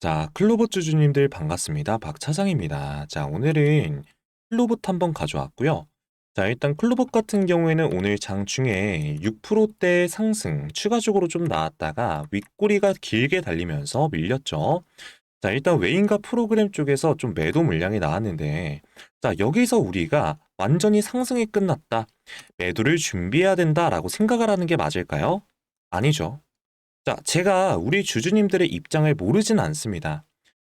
자, 클로봇 주주님들 반갑습니다. 박 차장입니다. 자, 오늘은 클로봇 한번 가져왔고요. 자, 일단 클로봇 같은 경우에는 오늘 장중에 6%대 상승 추가적으로 좀 나왔다가 윗꼬리가 길게 달리면서 밀렸죠. 자, 일단 외인가 프로그램 쪽에서 좀 매도 물량이 나왔는데, 자, 여기서 우리가 완전히 상승이 끝났다, 매도를 준비해야 된다라고 생각을 하는 게 맞을까요? 아니죠. 자, 제가 우리 주주님들의 입장을 모르진 않습니다.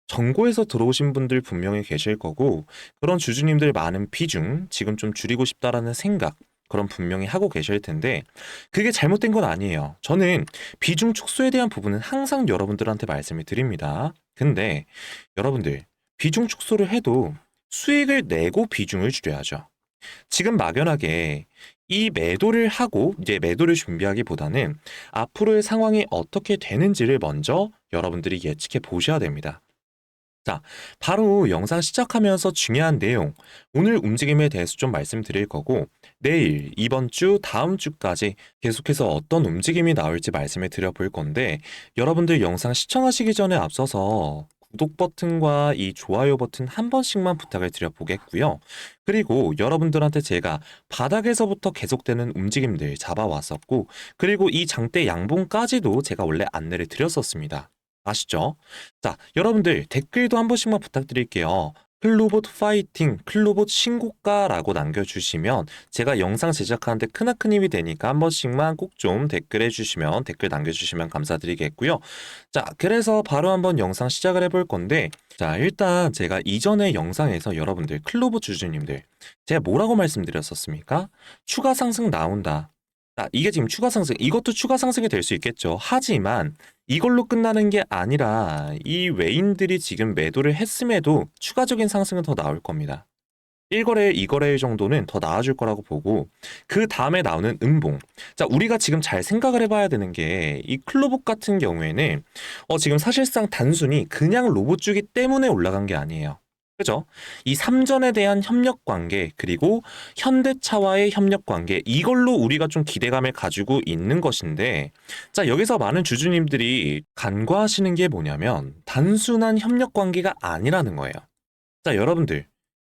정고에서 들어오신 분들 분명히 계실 거고, 그런 주주님들 많은 비중, 지금 좀 줄이고 싶다라는 생각, 그런 분명히 하고 계실 텐데, 그게 잘못된 건 아니에요. 저는 비중 축소에 대한 부분은 항상 여러분들한테 말씀을 드립니다. 근데 여러분들, 비중 축소를 해도 수익을 내고 비중을 줄여야죠. 지금 막연하게 이 매도를 하고 이제 매도를 준비하기보다는 앞으로의 상황이 어떻게 되는지를 먼저 여러분들이 예측해 보셔야 됩니다. 자, 바로 영상 시작하면서 중요한 내용, 오늘 움직임에 대해서 좀 말씀드릴 거고, 내일, 이번 주, 다음 주까지 계속해서 어떤 움직임이 나올지 말씀을 드려볼 건데, 여러분들 영상 시청하시기 전에 앞서서 구독 버튼과 이 좋아요 버튼 한 번씩만 부탁을 드려보겠고요. 그리고 여러분들한테 제가 바닥에서부터 계속되는 움직임들 잡아왔었고, 그리고 이 장대 양봉까지도 제가 원래 안내를 드렸었습니다. 아시죠? 자, 여러분들 댓글도 한 번씩만 부탁드릴게요. 클로봇 파이팅, 클로봇 신고가라고 남겨주시면 제가 영상 제작하는데 크나큰 힘이 되니까 한 번씩만 꼭 좀 댓글 해주시면, 댓글 남겨주시면 감사드리겠고요. 자, 그래서 바로 한번 영상 시작을 해볼 건데, 자, 일단 제가 이전에 영상에서 여러분들, 클로봇 주주님들, 제가 뭐라고 말씀드렸었습니까? 추가 상승 나온다. 자, 이게 지금 추가 상승, 이것도 추가 상승이 될 수 있겠죠. 하지만 이걸로 끝나는 게 아니라 이 외인들이 지금 매도를 했음에도 추가적인 상승은 더 나올 겁니다. 1거래, 2거래 정도는 더 나아질 거라고 보고, 그 다음에 나오는 음봉. 자, 우리가 지금 잘 생각을 해봐야 되는 게, 이 클로봇 같은 경우에는 지금 사실상 단순히 그냥 로봇 주기 때문에 올라간 게 아니에요. 그죠? 이 삼전에 대한 협력 관계, 그리고 현대차와의 협력 관계, 이걸로 우리가 좀 기대감을 가지고 있는 것인데, 자, 여기서 많은 주주님들이 간과하시는 게 뭐냐면, 단순한 협력 관계가 아니라는 거예요. 자, 여러분들,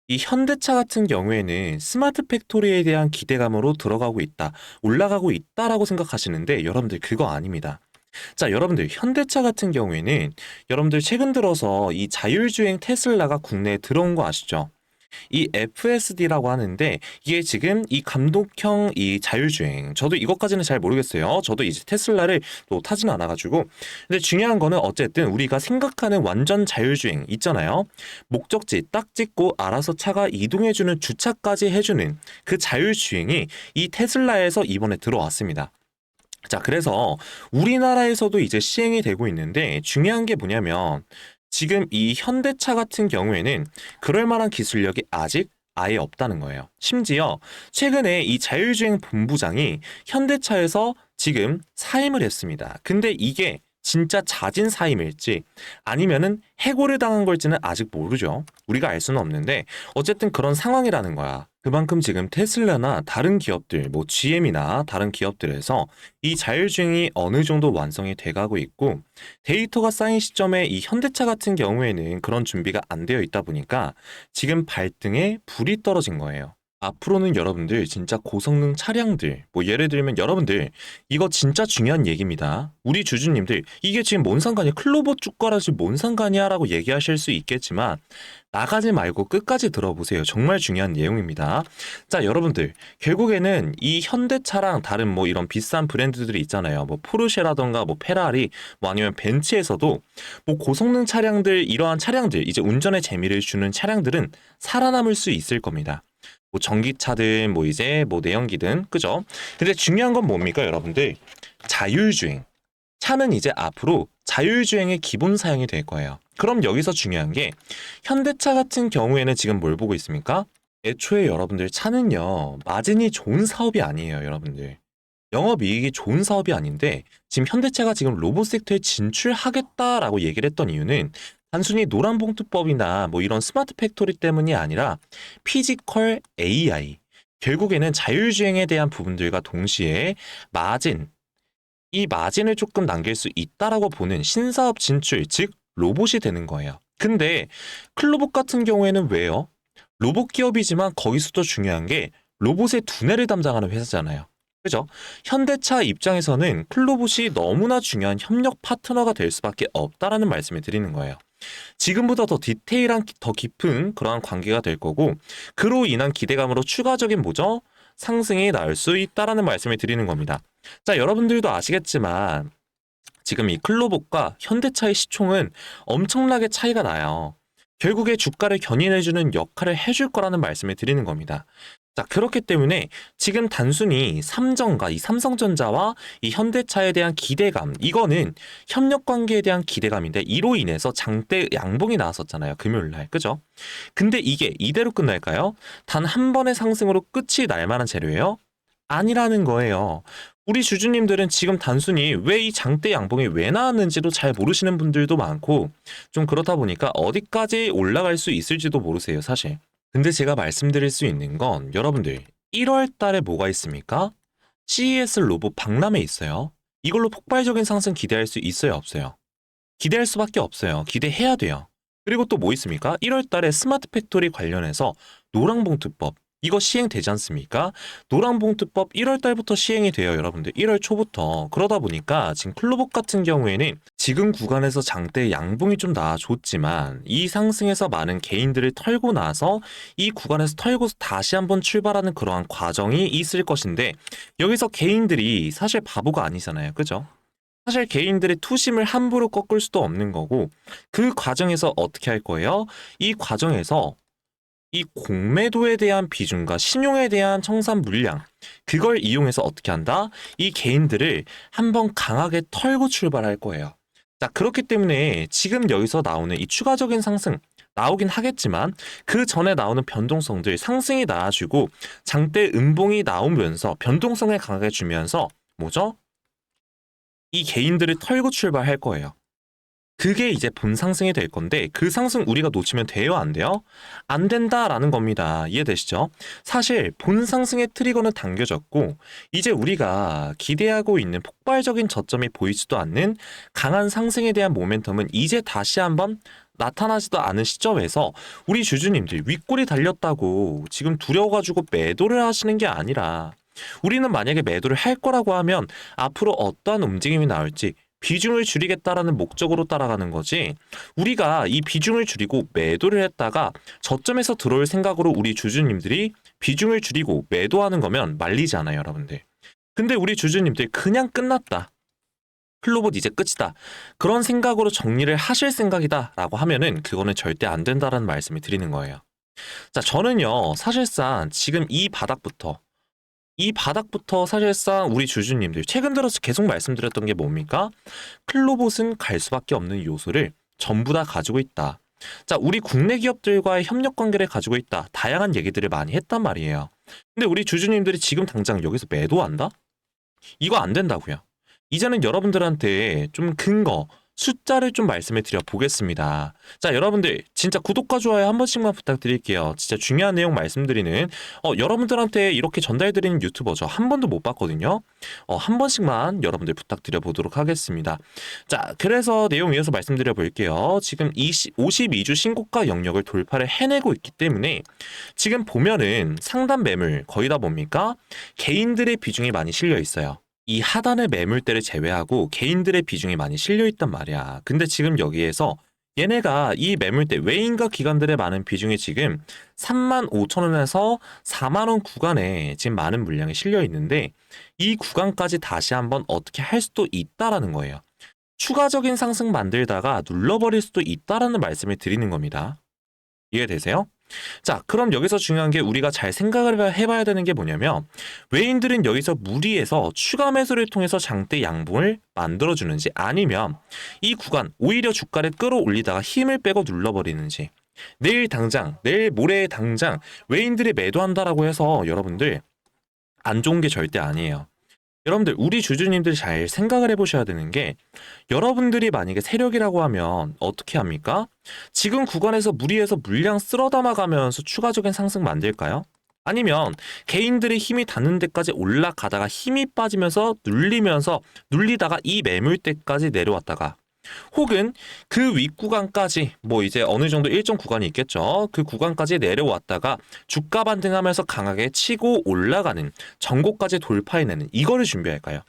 이 현대차 같은 경우에는 스마트 팩토리에 대한 기대감으로 들어가고 있다, 올라가고 있다라고 생각하시는데, 여러분들 그거 아닙니다. 자, 여러분들 현대차 같은 경우에는 여러분들 최근 들어서 이 자율주행 테슬라가 국내에 들어온 거 아시죠? 이 FSD라고 하는데 이게 지금 이 감독형 이 자율주행, 저도 이것까지는 잘 모르겠어요. 저도 이제 테슬라를 또 타진 않아가지고. 근데 중요한 거는 어쨌든 우리가 생각하는 완전 자율주행 있잖아요. 목적지 딱 찍고 알아서 차가 이동해주는, 주차까지 해주는 그 자율주행이 이 테슬라에서 이번에 들어왔습니다. 자, 그래서 우리나라에서도 이제 시행이 되고 있는데 중요한 게 뭐냐면, 지금 이 현대차 같은 경우에는 그럴 만한 기술력이 아직 아예 없다는 거예요. 심지어 최근에 이 자율주행 본부장이 현대차에서 지금 사임을 했습니다. 근데 이게 진짜 자진 사임일지 아니면은 해고를 당한 걸지는 아직 모르죠. 우리가 알 수는 없는데 어쨌든 그런 상황이라는 거야. 그만큼 지금 테슬라나 다른 기업들, 뭐 GM이나 다른 기업들에서 이 자율주행이 어느 정도 완성이 돼가고 있고, 데이터가 쌓인 시점에 이 현대차 같은 경우에는 그런 준비가 안 되어 있다 보니까 지금 발등에 불이 떨어진 거예요. 앞으로는 여러분들 진짜 고성능 차량들, 뭐 예를 들면 여러분들 이거 진짜 중요한 얘기입니다. 우리 주주님들 이게 지금 뭔 상관이야? 클로버 주가라지 뭔 상관이야? 라고 얘기하실 수 있겠지만 나가지 말고 끝까지 들어보세요. 정말 중요한 내용입니다. 자, 여러분들 결국에는 이 현대차랑 다른 뭐 이런 비싼 브랜드들이 있잖아요. 뭐 포르쉐라던가 뭐 페라리, 뭐 아니면 벤츠에서도 뭐 고성능 차량들, 이러한 차량들, 이제 운전의 재미를 주는 차량들은 살아남을 수 있을 겁니다. 뭐 전기차든 뭐 이제 뭐 내연기든, 그죠? 근데 중요한 건 뭡니까 여러분들? 자율주행. 차는 이제 앞으로 자율주행의 기본 사양이 될 거예요. 그럼 여기서 중요한 게, 현대차 같은 경우에는 지금 뭘 보고 있습니까? 애초에 여러분들 차는요, 마진이 좋은 사업이 아니에요, 여러분들. 영업이익이 좋은 사업이 아닌데 지금 현대차가 지금 로봇 섹터에 진출하겠다라고 얘기를 했던 이유는 단순히 노란봉투법이나 뭐 이런 스마트 팩토리 때문이 아니라 피지컬 AI, 결국에는 자율주행에 대한 부분들과 동시에 마진, 이 마진을 조금 남길 수 있다라고 보는 신사업 진출, 즉 로봇이 되는 거예요. 근데 클로봇 같은 경우에는 왜요? 로봇 기업이지만 거기서도 중요한 게 로봇의 두뇌를 담당하는 회사잖아요. 그죠? 현대차 입장에서는 클로봇이 너무나 중요한 협력 파트너가 될 수밖에 없다라는 말씀을 드리는 거예요. 지금보다 더 디테일한 더 깊은 그러한 관계가 될 거고 그로 인한 기대감으로 추가적인 뭐죠? 상승이 나올 수 있다라는 말씀을 드리는 겁니다. 자, 여러분들도 아시겠지만 지금 이 클로봇과 현대차의 시총은 엄청나게 차이가 나요. 결국에 주가를 견인해주는 역할을 해줄 거라는 말씀을 드리는 겁니다. 자, 그렇기 때문에 지금 단순히 삼성과 이 삼성전자와 이 현대차에 대한 기대감, 이거는 협력 관계에 대한 기대감인데 이로 인해서 장대 양봉이 나왔었잖아요. 금요일 날. 그죠? 근데 이게 이대로 끝날까요? 단 한 번의 상승으로 끝이 날 만한 재료예요? 아니라는 거예요. 우리 주주님들은 지금 단순히 왜 이 장대 양봉이 왜 나왔는지도 잘 모르시는 분들도 많고 좀 그렇다 보니까 어디까지 올라갈 수 있을지도 모르세요, 사실. 근데 제가 말씀드릴 수 있는 건 여러분들 1월 달에 뭐가 있습니까? CES 로봇 박람회 있어요. 이걸로 폭발적인 상승 기대할 수 있어요, 없어요? 기대할 수밖에 없어요. 기대해야 돼요. 그리고 또 뭐 있습니까? 1월 달에 스마트 팩토리 관련해서 노랑봉투법 이거 시행되지 않습니까? 노랑봉투법 1월 달부터 시행이 돼요, 여러분들. 1월 초부터. 그러다 보니까 지금 클로봇 같은 경우에는 지금 구간에서 장대 양봉이 좀 나아졌지만 이 상승에서 많은 개인들을 털고 나서 이 구간에서 털고 다시 한번 출발하는 그러한 과정이 있을 것인데 여기서 개인들이 사실 바보가 아니잖아요. 그죠? 사실 개인들의 투심을 함부로 꺾을 수도 없는 거고 그 과정에서 어떻게 할 거예요? 이 과정에서 이 공매도에 대한 비중과 신용에 대한 청산 물량 그걸 이용해서 어떻게 한다? 이 개인들을 한번 강하게 털고 출발할 거예요. 자, 그렇기 때문에 지금 여기서 나오는 이 추가적인 상승 나오긴 하겠지만 그 전에 나오는 변동성들 상승이 나와주고 장대 음봉이 나오면서 변동성을 강하게 주면서 뭐죠? 이 개인들을 털고 출발할 거예요. 그게 이제 본 상승이 될 건데 그 상승 우리가 놓치면 돼요, 안 돼요? 안 된다라는 겁니다. 이해되시죠? 사실 본 상승의 트리거는 당겨졌고 이제 우리가 기대하고 있는 폭발적인 저점이 보이지도 않는 강한 상승에 대한 모멘텀은 이제 다시 한번 나타나지도 않은 시점에서 우리 주주님들 윗골이 달렸다고 지금 두려워가지고 매도를 하시는 게 아니라 우리는 만약에 매도를 할 거라고 하면 앞으로 어떠한 움직임이 나올지 비중을 줄이겠다라는 목적으로 따라가는 거지 우리가 이 비중을 줄이고 매도를 했다가 저점에서 들어올 생각으로 우리 주주님들이 비중을 줄이고 매도하는 거면 말리지 않아요, 여러분들. 근데 우리 주주님들 그냥 끝났다. 클로봇 이제 끝이다. 그런 생각으로 정리를 하실 생각이다 라고 하면은 그거는 절대 안 된다라는 말씀을 드리는 거예요. 자, 저는요 사실상 지금 이 바닥부터 사실상 우리 주주님들 최근 들어서 계속 말씀드렸던 게 뭡니까? 클로봇은 갈 수밖에 없는 요소를 전부 다 가지고 있다. 자, 우리 국내 기업들과의 협력 관계를 가지고 있다. 다양한 얘기들을 많이 했단 말이에요. 근데 우리 주주님들이 지금 당장 여기서 매도한다? 이거 안 된다고요. 이제는 여러분들한테 좀 근거, 숫자를 좀 말씀해 드려 보겠습니다. 자, 여러분들 진짜 구독과 좋아요 한 번씩만 부탁드릴게요. 진짜 중요한 내용 말씀드리는 여러분들한테 이렇게 전달드리는 유튜버 저 한 번도 못 봤거든요. 한 번씩만 여러분들 부탁드려 보도록 하겠습니다. 자, 그래서 내용 이어서 말씀드려 볼게요. 지금 52주 신고가 영역을 돌파를 해내고 있기 때문에 지금 보면은 상단 매물 거의 다 뭡니까? 개인들의 비중이 많이 실려 있어요. 이 하단의 매물대를 제외하고 개인들의 비중이 많이 실려 있단 말이야. 근데 지금 여기에서 얘네가 이 매물대 외인과 기관들의 많은 비중이 지금 35,000원에서 4만원 구간에 지금 많은 물량이 실려 있는데 이 구간까지 다시 한번 어떻게 할 수도 있다라는 거예요. 추가적인 상승 만들다가 눌러버릴 수도 있다라는 말씀을 드리는 겁니다. 이해되세요? 자, 그럼 여기서 중요한 게 우리가 잘 생각을 해봐야 되는 게 뭐냐면 외인들은 여기서 무리해서 추가 매수를 통해서 장대 양봉을 만들어주는지 아니면 이 구간 오히려 주가를 끌어올리다가 힘을 빼고 눌러버리는지 내일 당장, 내일 모레 당장 외인들이 매도한다라고 해서 여러분들 안 좋은 게 절대 아니에요. 여러분들 우리 주주님들이 잘 생각을 해보셔야 되는 게 여러분들이 만약에 세력이라고 하면 어떻게 합니까? 지금 구간에서 무리해서 물량 쓸어 담아가면서 추가적인 상승 만들까요? 아니면 개인들의 힘이 닿는 데까지 올라가다가 힘이 빠지면서 눌리다가 이 매물대까지 내려왔다가 혹은 그 윗구간까지 뭐 이제 어느 정도 일정 구간이 있겠죠. 그 구간까지 내려왔다가 주가 반등하면서 강하게 치고 올라가는 전고까지 돌파해내는 이거를 준비할까요?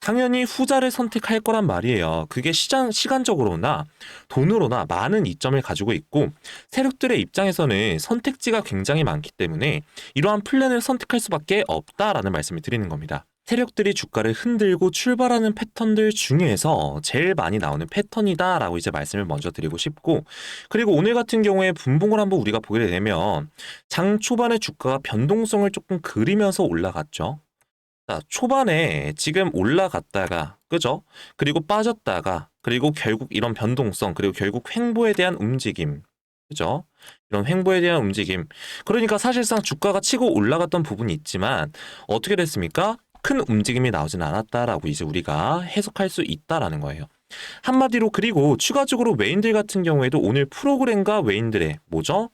당연히 후자를 선택할 거란 말이에요. 그게 시간적으로나 돈으로나 많은 이점을 가지고 있고 세력들의 입장에서는 선택지가 굉장히 많기 때문에 이러한 플랜을 선택할 수밖에 없다라는 말씀을 드리는 겁니다. 세력들이 주가를 흔들고 출발하는 패턴들 중에서 제일 많이 나오는 패턴이다라고 이제 말씀을 먼저 드리고 싶고, 그리고 오늘 같은 경우에 분봉을 한번 우리가 보게 되면 장 초반에 주가가 변동성을 조금 그리면서 올라갔죠. 자, 초반에 지금 올라갔다가, 그죠? 그리고 빠졌다가, 그리고 결국 이런 변동성, 그리고 결국 횡보에 대한 움직임, 그죠? 이런 횡보에 대한 움직임. 그러니까 사실상 주가가 치고 올라갔던 부분이 있지만, 어떻게 됐습니까? 큰 움직임이 나오진 않았다라고 이제 우리가 해석할 수 있다라는 거예요. 한마디로 그리고 추가적으로 외인들 같은 경우에도 오늘 프로그램과 외인들의 뭐죠?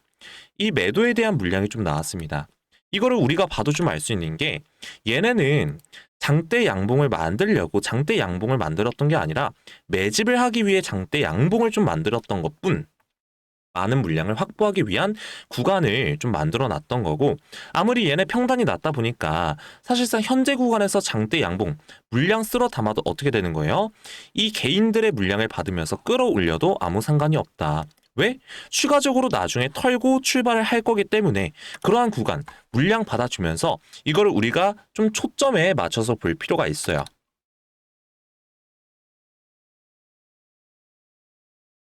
이 매도에 대한 물량이 좀 나왔습니다. 이거를 우리가 봐도 좀 알 수 있는 게 얘네는 장대 양봉을 만들려고 장대 양봉을 만들었던 게 아니라 매집을 하기 위해 장대 양봉을 좀 만들었던 것뿐 많은 물량을 확보하기 위한 구간을 좀 만들어 놨던 거고, 아무리 얘네 평단이 낮다 보니까 사실상 현재 구간에서 장대 양봉 물량 쓸어 담아도 어떻게 되는 거예요? 이 개인들의 물량을 받으면서 끌어올려도 아무 상관이 없다. 왜? 추가적으로 나중에 털고 출발을 할 거기 때문에 그러한 구간 물량 받아주면서 이거를 우리가 좀 초점에 맞춰서 볼 필요가 있어요.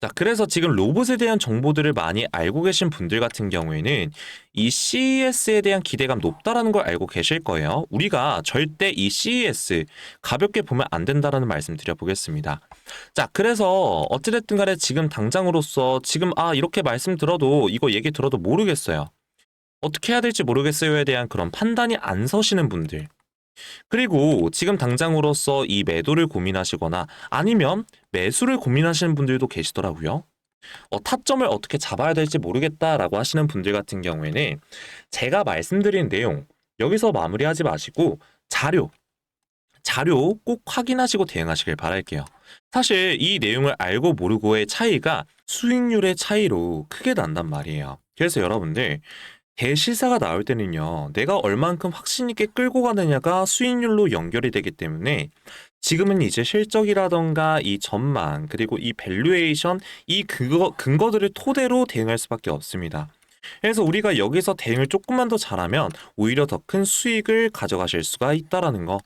자, 그래서 지금 로봇에 대한 정보들을 많이 알고 계신 분들 같은 경우에는 이 CES에 대한 기대감 높다라는 걸 알고 계실 거예요. 우리가 절대 이 CES 가볍게 보면 안 된다라는 말씀 드려보겠습니다. 자, 그래서 어찌됐든 간에 지금 당장으로서 지금 이렇게 말씀 들어도 이거 얘기 들어도 모르겠어요. 어떻게 해야 될지 모르겠어요에 대한 그런 판단이 안 서시는 분들. 그리고 지금 당장으로서 이 매도를 고민하시거나 아니면 매수를 고민하시는 분들도 계시더라고요. 타점을 어떻게 잡아야 될지 모르겠다라고 하시는 분들 같은 경우에는 제가 말씀드린 내용 여기서 마무리하지 마시고 자료 꼭 확인하시고 대응하시길 바랄게요. 사실 이 내용을 알고 모르고의 차이가 수익률의 차이로 크게 난단 말이에요. 그래서 여러분들 대시사가 나올 때는요, 내가 얼만큼 확신 있게 끌고 가느냐가 수익률로 연결이 되기 때문에 지금은 이제 실적이라던가 이 전망, 그리고 이 밸류에이션, 이 근거들을 토대로 대응할 수밖에 없습니다. 그래서 우리가 여기서 대응을 조금만 더 잘하면 오히려 더 큰 수익을 가져가실 수가 있다라는 거.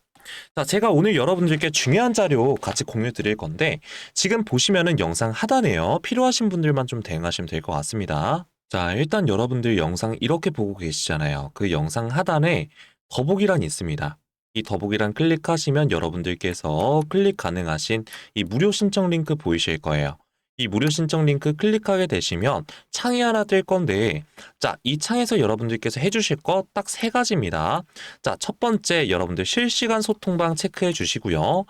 자, 제가 오늘 여러분들께 중요한 자료 같이 공유 드릴 건데 지금 보시면은 영상 하단에요. 필요하신 분들만 좀 대응하시면 될 것 같습니다. 자, 일단 여러분들 영상 이렇게 보고 계시잖아요. 그 영상 하단에 더보기란이 있습니다. 이 더보기란 클릭하시면 여러분들께서 클릭 가능하신 이 무료 신청 링크 보이실 거예요. 이 무료 신청 링크 클릭하게 되시면 창이 하나 뜰 건데, 자, 이 창에서 여러분들께서 해주실 거 딱 세 가지입니다. 자, 첫 번째 여러분들 실시간 소통방 체크해 주시고요.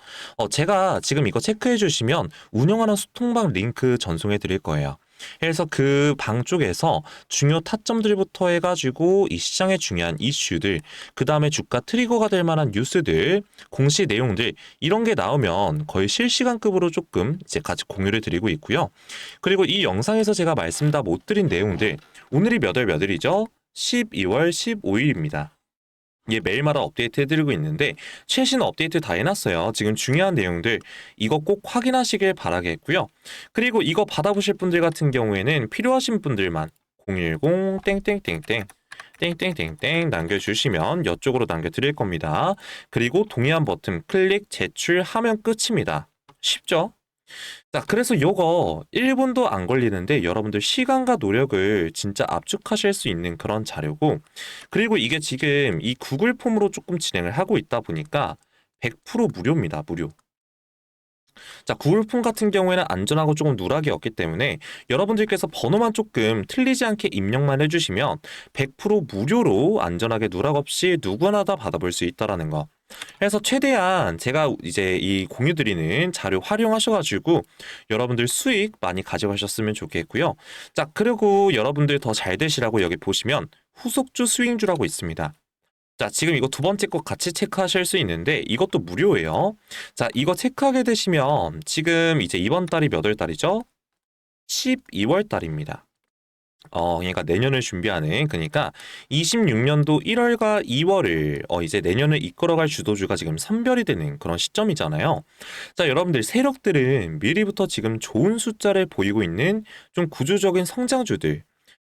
제가 지금 이거 체크해 주시면 운영하는 소통방 링크 전송해 드릴 거예요. 그래서 그 방 쪽에서 중요 타점들부터 해가지고 이 시장의 중요한 이슈들, 그 다음에 주가 트리거가 될 만한 뉴스들, 공시 내용들 이런 게 나오면 거의 실시간급으로 조금 이제 같이 공유를 드리고 있고요. 그리고 이 영상에서 제가 말씀 다 못 드린 내용들, 오늘이 몇 월 몇 일이죠? 12월 15일입니다. 예, 매일마다 업데이트 해드리고 있는데 최신 업데이트 다 해놨어요. 지금 중요한 내용들 이거 꼭 확인하시길 바라겠고요. 그리고 이거 받아보실 분들 같은 경우에는 필요하신 분들만 010 땡땡땡땡 땡땡땡땡 남겨주시면 이쪽으로 남겨드릴 겁니다. 그리고 동의한 버튼 클릭 제출하면 끝입니다. 쉽죠? 자, 그래서 요거 1분도 안 걸리는데 여러분들 시간과 노력을 진짜 압축하실 수 있는 그런 자료고, 그리고 이게 지금 이 구글 폼으로 조금 진행을 하고 있다 보니까 100% 무료입니다. 무료. 자, 구글 폼 같은 경우에는 안전하고 조금 누락이 없기 때문에 여러분들께서 번호만 조금 틀리지 않게 입력만 해주시면 100% 무료로 안전하게 누락 없이 누구나 다 받아볼 수 있다라는 거. 그래서 최대한 제가 이제 이 공유 드리는 자료 활용하셔가지고 여러분들 수익 많이 가져가셨으면 좋겠고요. 자, 그리고 여러분들 더 잘 되시라고 여기 보시면 후속주 스윙주라고 있습니다. 자, 지금 이거 두 번째 거 같이 체크하실 수 있는데 이것도 무료예요. 자, 이거 체크하게 되시면 지금 이제 이번 달이 몇 월 달이죠? 12월 달입니다. 그러니까 내년을 준비하는, 그러니까 26년도 1월과 2월을 이제 내년을 이끌어갈 주도주가 지금 선별이 되는 그런 시점이잖아요. 자, 여러분들 세력들은 미리부터 지금 좋은 숫자를 보이고 있는 좀 구조적인 성장주들,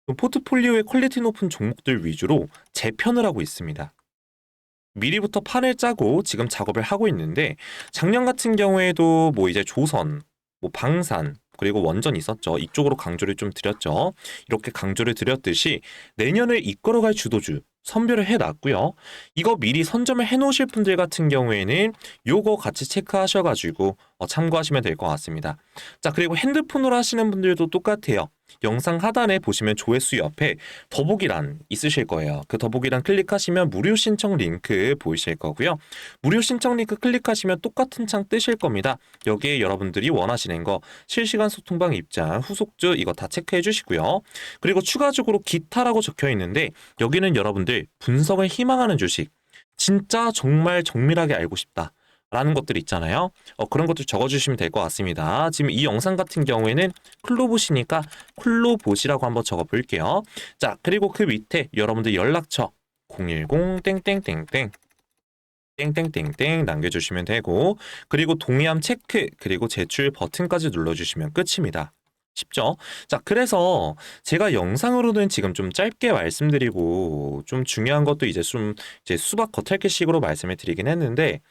좀 포트폴리오의 퀄리티 높은 종목들 위주로 재편을 하고 있습니다. 미리부터 판을 짜고 지금 작업을 하고 있는데, 작년 같은 경우에도 뭐 이제 조선, 뭐 방산, 그리고 원전 있었죠. 이쪽으로 강조를 좀 드렸죠. 이렇게 강조를 드렸듯이 내년을 이끌어갈 주도주 선별을 해놨고요. 이거 미리 선점을 해놓으실 분들 같은 경우에는 요거 같이 체크하셔가지고 참고하시면 될 것 같습니다. 자, 그리고 핸드폰으로 하시는 분들도 똑같아요. 영상 하단에 보시면 조회수 옆에 더보기란 있으실 거예요. 그 더보기란 클릭하시면 무료 신청 링크 보이실 거고요. 무료 신청 링크 클릭하시면 똑같은 창 뜨실 겁니다. 여기에 여러분들이 원하시는 거 실시간 소통방 입장, 후속주 이거 다 체크해 주시고요. 그리고 추가적으로 기타라고 적혀 있는데 여기는 여러분들 분석을 희망하는 주식, 진짜 정말 정밀하게 알고 싶다 라는 것들 있잖아요. 그런 것들 적어주시면 될 것 같습니다. 지금 이 영상 같은 경우에는 클로봇이니까 클로봇이라고 한번 적어볼게요. 자, 그리고 그 밑에 여러분들 연락처 010 땡땡땡땡 땡땡땡땡 남겨주시면 되고, 그리고 동의함 체크, 그리고 제출 버튼까지 눌러주시면 끝입니다. 쉽죠? 자, 그래서 제가 영상으로는 지금 좀 짧게 말씀드리고 좀 중요한 것도 이제 수박 겉핥기식으로 말씀을 드리긴 했는데,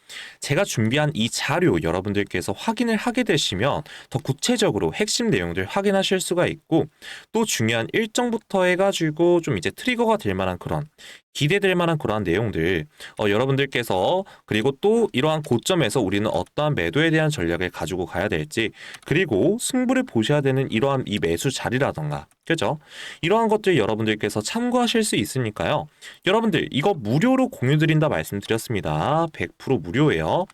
제가 준비한 이 자료 여러분들께서 확인을 하게 되시면 더 구체적으로 핵심 내용들 확인하실 수가 있고, 또 중요한 일정부터 해가지고 좀 이제 트리거가 될 만한 그런 기대될 만한 그러한 내용들 여러분들께서, 그리고 또 이러한 고점에서 우리는 어떠한 매도에 대한 전략을 가지고 가야 될지, 그리고 승부를 보셔야 되는 이러한 이 매수 자리라던가, 그죠? 이러한 것들 여러분들께서 참고하실 수 있으니까요. 여러분들 이거 무료로 공유드린다 말씀드렸습니다. 100% 무료예요.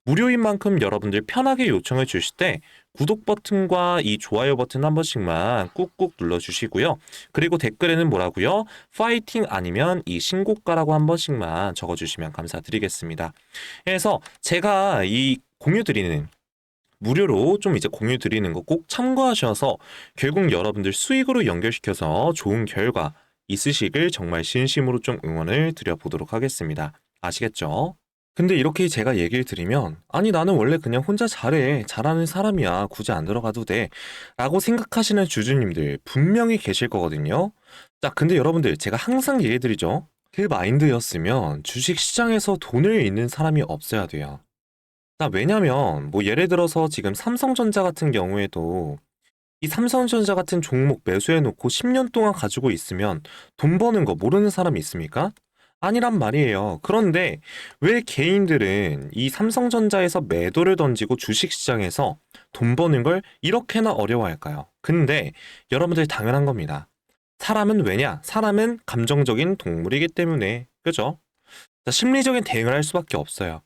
무료인 만큼 여러분들 편하게 요청해 주실 때 구독 버튼과 이 좋아요 버튼 한 번씩만 꾹꾹 눌러주시고요. 그리고 댓글에는 뭐라고요? 파이팅 아니면 이 신고가라고 한 번씩만 적어주시면 감사드리겠습니다. 그래서 제가 이 공유드리는 무료로 좀 이제 공유 드리는 거 꼭 참고하셔서 결국 여러분들 수익으로 연결시켜서 좋은 결과 있으시길 정말 진심으로 좀 응원을 드려보도록 하겠습니다. 아시겠죠? 근데 이렇게 제가 얘기를 드리면, 아니 나는 원래 그냥 혼자 잘하는 사람이야, 굳이 안 들어가도 돼 라고 생각하시는 주주님들 분명히 계실 거거든요. 자, 근데 여러분들 제가 항상 얘기 드리죠. 그 마인드였으면 주식시장에서 돈을 잃는 사람이 없어야 돼요. 자, 왜냐면 뭐 예를 들어서 지금 삼성전자 같은 경우에도 이 삼성전자 같은 종목 매수해 놓고 10년 동안 가지고 있으면 돈 버는 거 모르는 사람이 있습니까? 아니란 말이에요. 그런데 왜 개인들은 이 삼성전자에서 매도를 던지고 주식시장에서 돈 버는 걸 이렇게나 어려워할까요? 근데 여러분들 당연한 겁니다. 사람은 왜냐? 사람은 감정적인 동물이기 때문에. 그죠? 자, 심리적인 대응을 할 수밖에 없어요.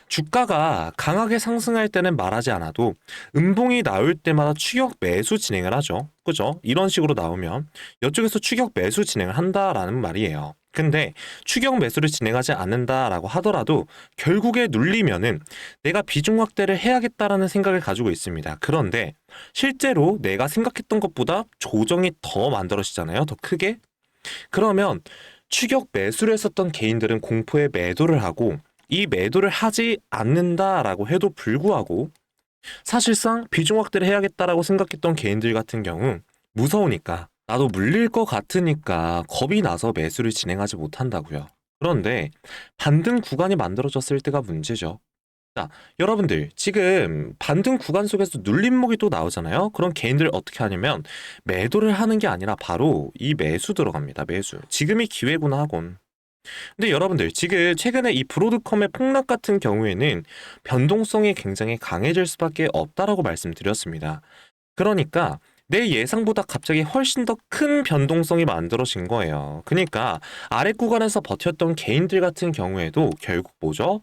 주가가 강하게 상승할 때는 말하지 않아도 음봉이 나올 때마다 추격 매수 진행을 하죠. 그죠? 이런 식으로 나오면 이쪽에서 추격 매수 진행을 한다라는 말이에요. 근데 추격 매수를 진행하지 않는다라고 하더라도 결국에 눌리면은 내가 비중 확대를 해야겠다라는 생각을 가지고 있습니다. 그런데 실제로 내가 생각했던 것보다 조정이 더 만들어지잖아요. 더 크게. 그러면 추격 매수를 했었던 개인들은 공포에 매도를 하고, 이 매도를 하지 않는다라고 해도 불구하고 사실상 비중 확대를 해야겠다라고 생각했던 개인들 같은 경우 무서우니까, 나도 물릴 것 같으니까 겁이 나서 매수를 진행하지 못한다고요. 그런데 반등 구간이 만들어졌을 때가 문제죠. 자, 여러분들 지금 반등 구간 속에서 눌림목이 또 나오잖아요. 그런 개인들 어떻게 하냐면 매도를 하는 게 아니라 바로 이 매수 들어갑니다. 매수. 지금이 기회구나 하곤. 근데 여러분들 지금 최근에 이 브로드컴의 폭락 같은 경우에는 변동성이 굉장히 강해질 수밖에 없다라고 말씀드렸습니다. 그러니까 내 예상보다 갑자기 훨씬 더 큰 변동성이 만들어진 거예요. 그러니까 아래 구간에서 버텼던 개인들 같은 경우에도 결국 뭐죠?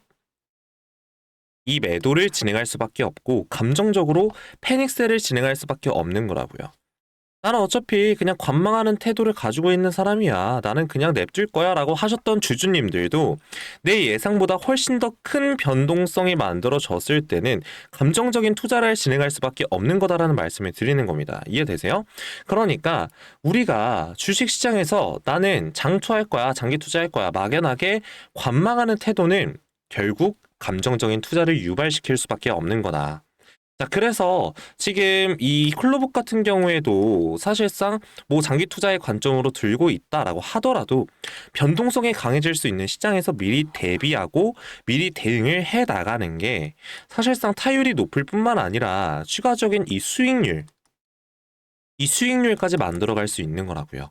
이 매도를 진행할 수밖에 없고 감정적으로 패닉셀을 진행할 수밖에 없는 거라고요. 나는 어차피 그냥 관망하는 태도를 가지고 있는 사람이야. 나는 그냥 냅둘 거야. 라고 하셨던 주주님들도 내 예상보다 훨씬 더 큰 변동성이 만들어졌을 때는 감정적인 투자를 진행할 수밖에 없는 거다라는 말씀을 드리는 겁니다. 이해되세요? 그러니까 우리가 주식시장에서 나는 장투할 거야. 장기 투자할 거야. 막연하게 관망하는 태도는 결국 감정적인 투자를 유발시킬 수밖에 없는 거다. 자, 그래서 지금 이 클로복 같은 경우에도 사실상 뭐 장기 투자의 관점으로 들고 있다라고 하더라도 변동성이 강해질 수 있는 시장에서 미리 대비하고 미리 대응을 해 나가는 게 사실상 타율이 높을 뿐만 아니라 추가적인 이 수익률까지 만들어갈 수 있는 거라고요.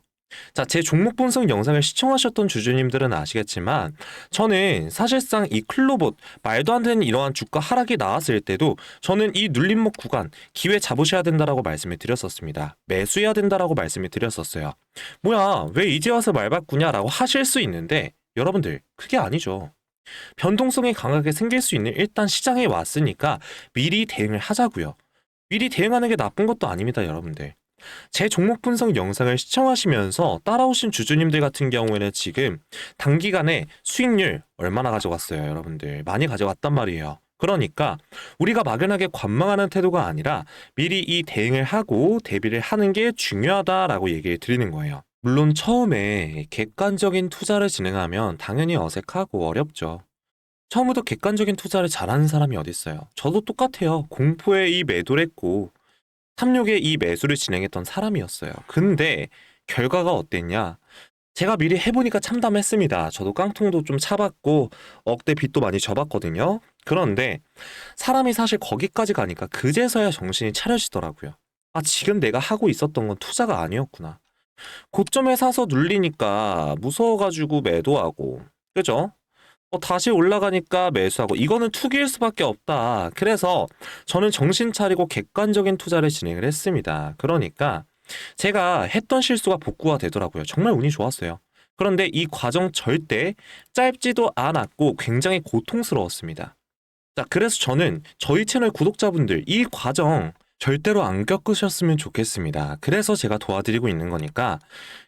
자, 제 종목 분석 영상을 시청하셨던 주주님들은 아시겠지만 저는 사실상 이 클로봇 말도 안 되는 이러한 주가 하락이 나왔을 때도 저는 이 눌림목 구간 기회 잡으셔야 된다라고 말씀을 드렸었습니다. 매수해야 된다라고 말씀을 드렸었어요. 뭐야, 왜 이제 와서 말 바꾸냐라고 하실 수 있는데 여러분들 그게 아니죠. 변동성이 강하게 생길 수 있는 일단 시장에 왔으니까 미리 대응을 하자고요. 미리 대응하는 게 나쁜 것도 아닙니다, 여러분들. 제 종목 분석 영상을 시청하시면서 따라오신 주주님들 같은 경우에는 지금 단기간에 수익률 얼마나 가져갔어요, 여러분들? 많이 가져갔단 말이에요. 그러니까 우리가 막연하게 관망하는 태도가 아니라 미리 이 대응을 하고 대비를 하는 게 중요하다라고 얘기를 드리는 거예요. 물론 처음에 객관적인 투자를 진행하면 당연히 어색하고 어렵죠. 처음부터 객관적인 투자를 잘하는 사람이 어디 있어요? 저도 똑같아요. 공포에 이 매도를 했고 탐욕에 이 매수를 진행했던 사람이었어요. 근데 결과가 어땠냐? 제가 미리 해보니까 참담했습니다. 저도 깡통도 좀 차봤고 억대 빚도 많이 져봤거든요. 그런데 사람이 사실 거기까지 가니까 그제서야 정신이 차려지더라고요. 아, 지금 내가 하고 있었던 건 투자가 아니었구나. 고점에 사서 눌리니까 무서워가지고 매도하고, 그죠? 다시 올라가니까 매수하고 이거는 투기일 수밖에 없다. 그래서 저는 정신 차리고 객관적인 투자를 진행을 했습니다. 그러니까 제가 했던 실수가 복구가 되더라고요. 정말 운이 좋았어요. 그런데 이 과정 절대 짧지도 않았고 굉장히 고통스러웠습니다. 자, 그래서 저는 저희 채널 구독자분들 이 과정 절대로 안 겪으셨으면 좋겠습니다. 그래서 제가 도와드리고 있는 거니까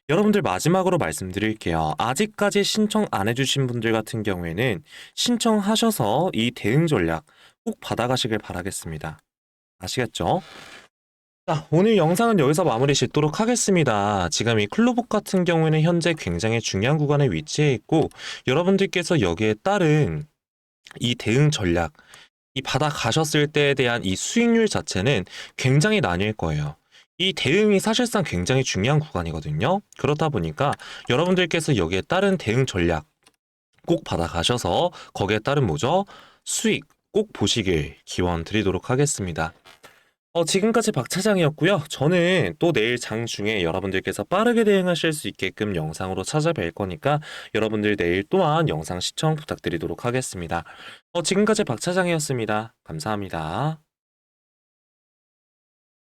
여러분들 마지막으로 말씀드릴게요. 아직까지 신청 안 해주신 분들 같은 경우에는 신청하셔서 이 대응 전략 꼭 받아가시길 바라겠습니다. 아시겠죠? 자, 오늘 영상은 여기서 마무리 짓도록 하겠습니다. 지금 이 클로복 같은 경우에는 현재 굉장히 중요한 구간에 위치해 있고 여러분들께서 여기에 따른 이 대응 전략, 이 받아가셨을 때에 대한 이 수익률 자체는 굉장히 나뉠 거예요. 이 대응이 사실상 굉장히 중요한 구간이거든요. 그렇다 보니까 여러분들께서 여기에 따른 대응 전략 꼭 받아가셔서 거기에 따른 뭐죠? 수익 꼭 보시길 기원 드리도록 하겠습니다. 지금까지 박 차장이었고요. 저는 또 내일 장중에 여러분들께서 빠르게 대응하실 수 있게끔 영상으로 찾아뵐 거니까 여러분들 내일 또한 영상 시청 부탁드리도록 하겠습니다. 지금까지 박 차장이었습니다. 감사합니다.